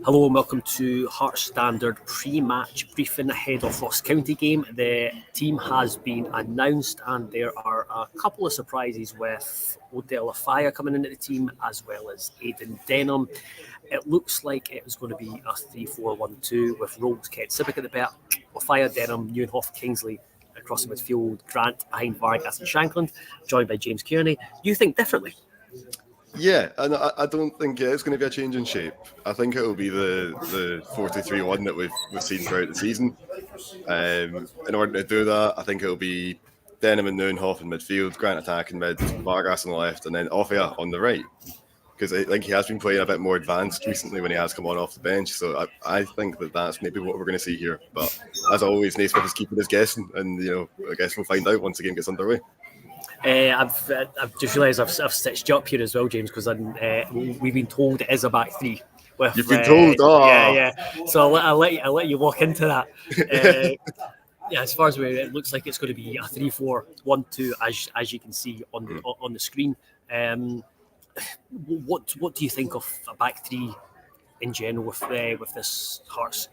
Hello and welcome to Hearts Standard pre-match briefing ahead of Ross County game. The team has been announced and there are a couple of surprises with Denholm Offiah coming into the team as well as Aidan Denholm. It looks like it was going to be a 3-4-1-2 with Rhodes, Kent, Civic at the back, Offiah, Denholm, Neuenhoff, Kingsley across the midfield, Grant behind Vargas and Shankland, joined by James Kearney. You think differently? Yeah, and I don't think it's going to be a change in shape. I think it'll be the 4-2-3-1 that we've seen throughout the season. In order to do that, I think it'll be Denholm and Neuenhoff in midfield, Grant attacking mid, Vargas on the left, and then Offiah on the right. Because I think he has been playing a bit more advanced recently when he has come on off the bench. So I think that's maybe what we're going to see here. But as always, Naismith is keeping us guessing, and I guess we'll find out once the game gets underway. I've just realised I've stitched you up here as well, James, because we've been told it is a back three. You've been told? Oh. Yeah. So I'll let you walk into that. As far as it looks like it's going to be a 3-4-1-2, as you can see on the screen. What do you think of a back three in general with this Hearts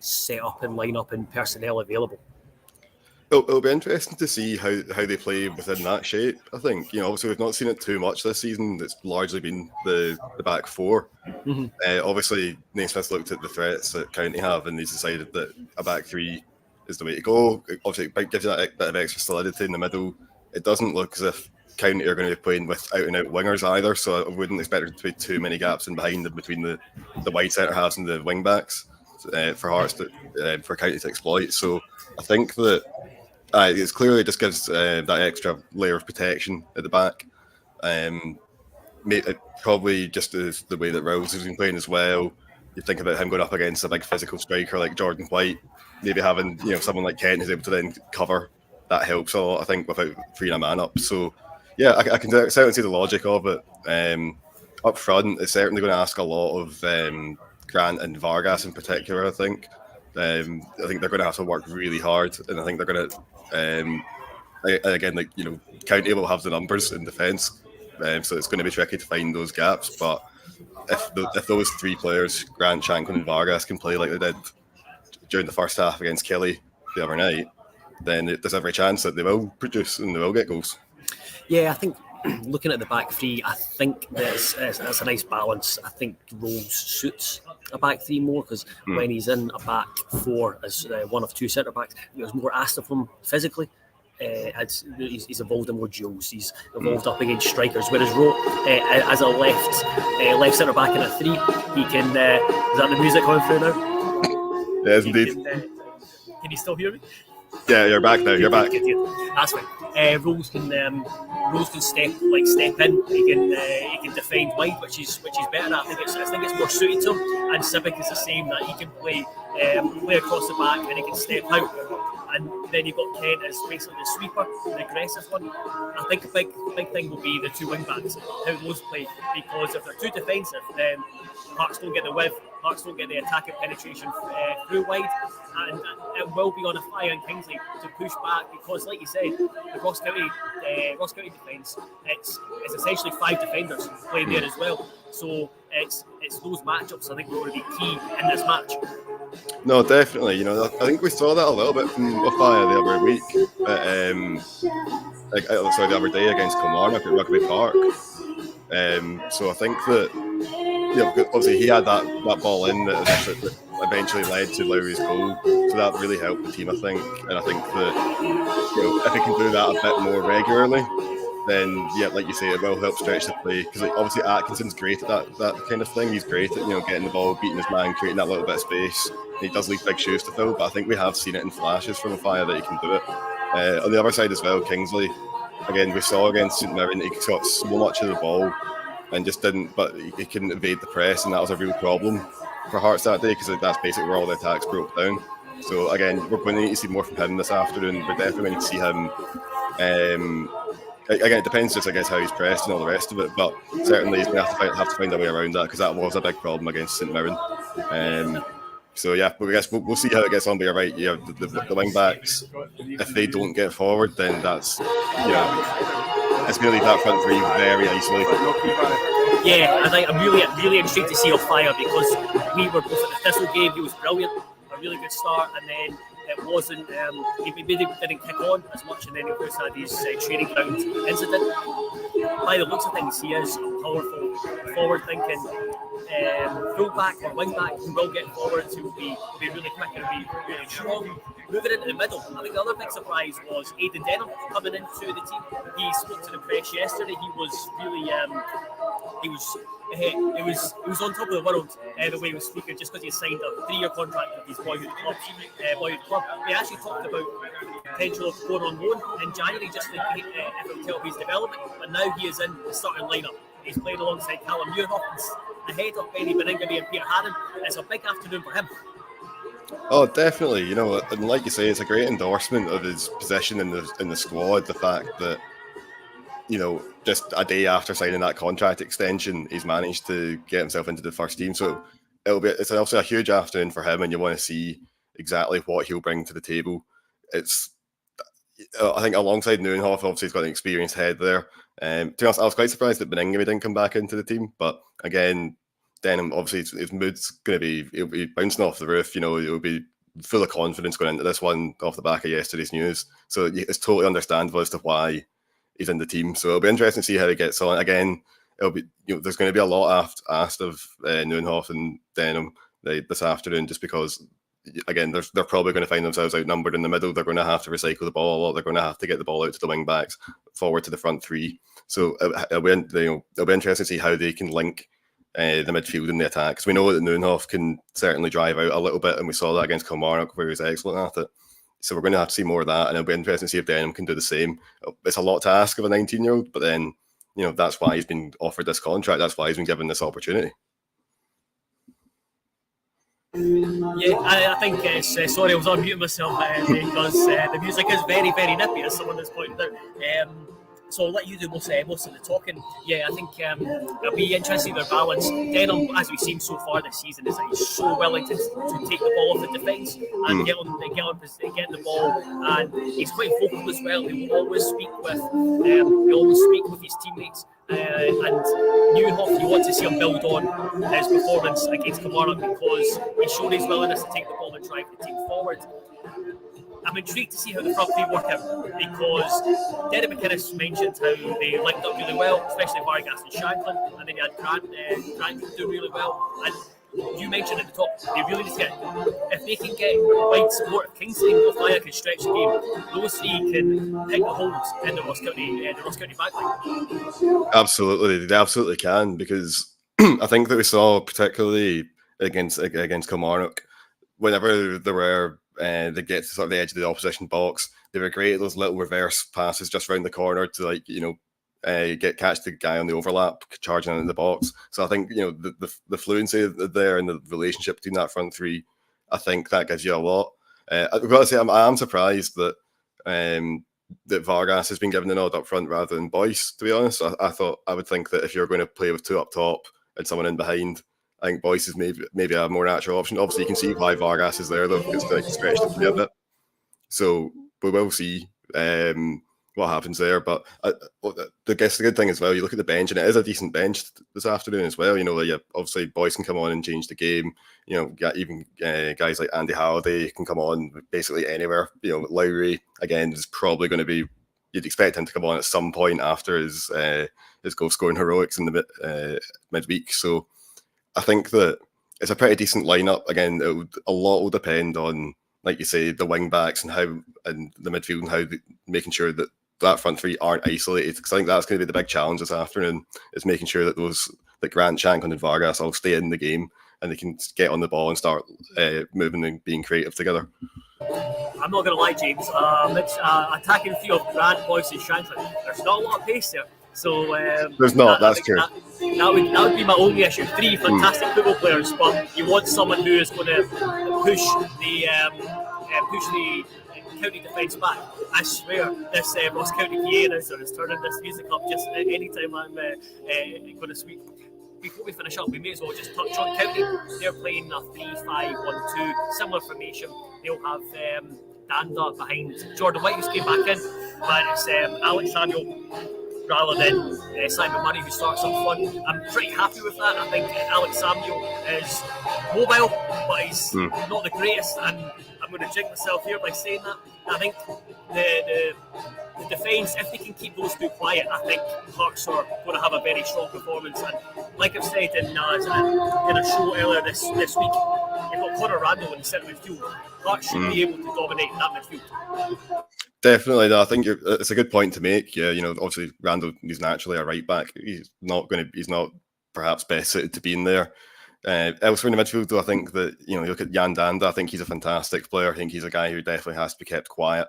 set up and lineup and personnel available? It'll be interesting to see how they play within that shape. I think, obviously we've not seen it too much this season. It's largely been the back four. Mm-hmm. Obviously, Naismith looked at the threats that County have and he's decided that a back three is the way to go. Obviously, it gives you that bit of extra solidity in the middle. It doesn't look as if County are going to be playing with out-and-out wingers either, so I wouldn't expect there to be too many gaps in behind them between the wide centre halves and the wing-backs for Hearts for County to exploit. So I think that it's clearly just gives that extra layer of protection at the back. Probably just as the way that Rose has been playing as well. You think about him going up against a big physical striker like Jordan White, maybe having someone like Kent who's able to then cover. That helps a lot, I think, without freeing a man up. So yeah, I can certainly see the logic of it. Up front, it's certainly going to ask a lot of Grant and Vargas in particular, I think. I think they're going to have to work really hard, and I think they're going to County will have the numbers in defence, so it's going to be tricky to find those gaps. But if those three players, Grant, Shankland and Vargas, can play like they did during the first half against Kelly the other night, then there's every chance that they will produce and they will get goals. Yeah, I think looking at the back three, I think that's a nice balance. I think Rhodes suits a back three more because when he's in a back four as one of two centre backs, there's more asked of him physically. He's evolved in more duels. He's evolved up against strikers. Whereas as a left centre back in a three, he can. Is that the music coming through now? Yes, indeed. Can you still hear me? Yeah, you're back now. You're back. That's fine. Rose can step in. He can defend wide, which is better. I think it's more suited to him. And Civic is the same, that he can play across the back and he can step out. And then you've got Kent as basically the sweeper, the aggressive one. I think a big thing will be the two wing backs, how those play, because if they're too defensive, then Hearts don't get the width, Hearts don't get the attacking penetration through wide, and it will be on Offiah and Kingsley to push back, because like you said, the Ross County defence, it's essentially 5 defenders playing there as well. So it's those matchups I think are going to be key in this match. No, definitely. I think we saw that a little bit from Offiah the other week, the other day against Kilmarnock at Rugby Park. So I think that obviously he had that ball in that eventually led to Lowry's goal, so that really helped the team, I think. And I think that if he can do that a bit more regularly, then like you say, it will help stretch the play, because obviously Atkinson's great at that kind of thing. He's great at getting the ball, beating his man, creating that little bit of space. And he does leave big shoes to fill, but I think we have seen it in flashes from Offiah that he can do it. On the other side as well, Kingsley, again, we saw against St Mirren, he got so much of the ball and just didn't, but he couldn't evade the press, and that was a real problem for Hearts that day, because that's basically where all the attacks broke down. So again, we're going to need to see more from him this afternoon. We're definitely going to see him. Again, it depends just, I guess, how he's pressed and all the rest of it, but certainly he's going to have to find a way around that, because that was a big problem against St Mirren. So yeah, but I guess we'll see how it gets on. But you're right, the wing backs, if they don't get forward, then that's it's going to leave that front three very isolated. Yeah, I'm really intrigued to see Ofaya, because we were both at the Thistle game. He was brilliant, a really good start, and then it wasn't. He maybe didn't kick on as much, and then he also had his training ground incident. By the looks of things, he is a powerful, forward-thinking full-back or wing-back who will get forwards, who will be really quick and be really strong. Moving into the middle, I think the other big surprise was Aidan Denholm coming into the team. He spoke to the press yesterday. He was really he was on top of the world the way he was speaking, just because he signed a 3-year contract with his boyhood club. He actually talked about the potential of going on loan in January, just to if it would help his development. But now he is in the starting lineup. He's played alongside Callum Muirhoff, ahead of Benny Beningame and Peter Haddon. It's a big afternoon for him. Oh, definitely. You know, and like you say, it's a great endorsement of his position in the squad. The fact that, you know, just a day after signing that contract extension, he's managed to get himself into the first team. So it's also a huge afternoon for him, and you want to see exactly what he'll bring to the table. It's, I think, alongside Neuenhoff, obviously he's got an experienced head there. To be honest, I was quite surprised that Beningame didn't come back into the team, but again, Denholm, obviously his mood's going to be, he'll be bouncing off the roof. You know, he'll be full of confidence going into this one off the back of yesterday's news. So it's totally understandable as to why he's in the team. So it'll be interesting to see how he gets on. Again, it'll be, you know, there's going to be a lot asked of Neuenhoff and Denholm this afternoon, just because, again, they're probably going to find themselves outnumbered in the middle. They're going to have to recycle the ball a lot. They're going to have to get the ball out to the wing backs, forward to the front three. So it'll be interesting to see how they can link the midfield and the attack, because we know that Neuenhoff can certainly drive out a little bit, and we saw that against Kilmarnock where he was excellent at it. So we're going to have to see more of that, and it'll be interesting to see if Denholm can do the same. It's a lot to ask of a 19-year-old, but then, you know, that's why he's been offered this contract. That's why he's been given this opportunity. Yeah, I think it's sorry, I was on mute myself because the music is very, very nippy, as someone has pointed out. So I'll let you do most of the talking. Yeah, I think it'll be interesting their balance. Denholm, as we've seen so far this season, is that he's so willing to take the ball off the defence and get the ball, and he's quite vocal as well. He will always speak with his teammates. And Neuenhoff, you want to see him build on his performance against Kilmarnock, because he showed his willingness to take the ball and drive the team forward. I'm intrigued to see how the front three work out, because Derek McInnes mentioned how they linked up really well, especially Vargas and Shanklin, and then you had Grant doing really well. And you mentioned at the top, they really need to get, if they can get wide support, if Kingsley and Ofaya can stretch the game, those three can pick the holes in the Ross County backline. Absolutely, they absolutely can, because I think that we saw, particularly against Kilmarnock, whenever there were they get to sort of the edge of the opposition box, they were great at those little reverse passes just around the corner to, like, you know, catch the guy on the overlap, charging in the box. So I think, you know, the fluency there and the relationship between that front three, I think that gives you a lot. I've got to say, I am surprised that that Vargas has been given the nod up front rather than Boyce, to be honest. I would think that if you're going to play with two up top and someone in behind, I think Boyce is maybe a more natural option. Obviously, you can see why Vargas is there, though, because it's stretched it a bit. So we will see what happens there. But I guess the good thing as well, you look at the bench, and it is a decent bench this afternoon as well. You know, obviously Boyce can come on and change the game. You know, even guys like Andy Halliday can come on basically anywhere. You know, Lowry, again, is probably going to be, you'd expect him to come on at some point after his goal scoring heroics in the midweek. So I think that it's a pretty decent lineup. Again, a lot will depend on, like you say, the wing backs and the midfield, and how making sure that front three aren't isolated. Because I think that's going to be the big challenge this afternoon, is making sure that Grant, Shanklin and Vargas all stay in the game and they can get on the ball and start moving and being creative together. I'm not going to lie, James. It's attacking three of Grant, Boyce and Shanklin. There's not a lot of pace there. So there's not. That's true. That would be my only issue. Three fantastic football players, but you want someone who is going to push the county defence back. I swear, this Ross County PA announcer is turning this music up just anytime I'm going to speak. Before we finish up, we may as well just touch on County. They're playing a 3-5-1-2, similar formation. They'll have Danda behind Jordan White, who's came back in, but it's Alex Samuel, rather than Simon Murray, who starts up front. I'm pretty happy with that. I think Alex Samuel is mobile, but he's not the greatest, and I'm going to jinx myself here by saying that. I think the defence, if they can keep those two quiet, I think Hearts are going to have a very strong performance. And like I've said in a show earlier this week, you've got Conor Randall in the centre midfield. Hearts should be able to dominate that midfield. Definitely, no, I think it's a good point to make. Yeah, obviously Randall, he's naturally a right back. He's not perhaps best suited to being there. Elsewhere in the midfield, though, I think that you look at Jan Danda. I think he's a fantastic player. I think he's a guy who definitely has to be kept quiet.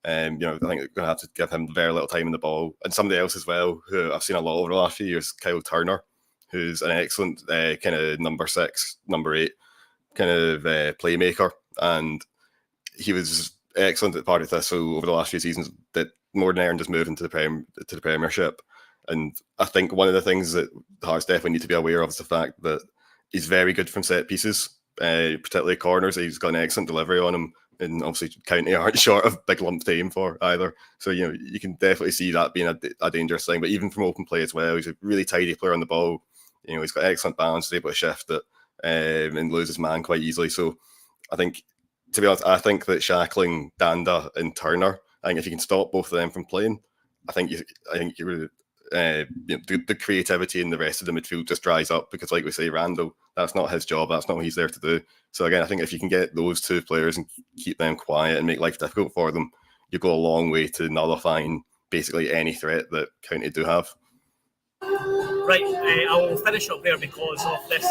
I think they're going to have to give him very little time in the ball. And somebody else as well, who I've seen a lot over the last few years, Kyle Turner, who's an excellent kind of number 6, number 8 kind of playmaker. And he was excellent at Partick Thistle over the last few seasons, that more than earned his move into the Premiership. And I think one of the things that the Hearts definitely need to be aware of is the fact that he's very good from set pieces, particularly corners. He's got an excellent delivery on him. And obviously County aren't short of big lumps to aim for either. So, you can definitely see that being a dangerous thing. But even from open play as well, he's a really tidy player on the ball. He's got excellent balance, he's able to shift it and lose his man quite easily. So I think, to be honest, I think that Shackling, Danda and Turner, I think if you can stop both of them from playing, I think you're the creativity in the rest of the midfield just dries up, because like we say, Randall, that's not his job, that's not what he's there to do. So again, I think if you can get those two players and keep them quiet and make life difficult for them, you go a long way to nullifying basically any threat that County do have. Right, I will finish up there because of this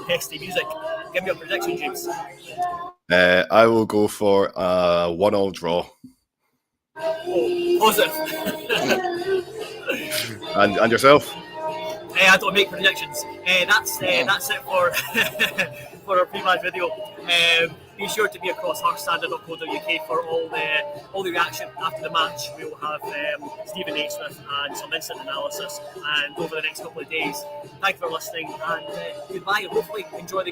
hasty music. Give me a prediction, James. I will go for a 1-1 draw. Oh, positive. And yourself? I don't make predictions. That's it for for our pre-match video. Be sure to be across heartstandard.co.uk for all the reaction after the match. We will have Steven Naismith and some instant analysis, and over the next couple of days. Thank you for listening, and goodbye, and hopefully enjoy the game.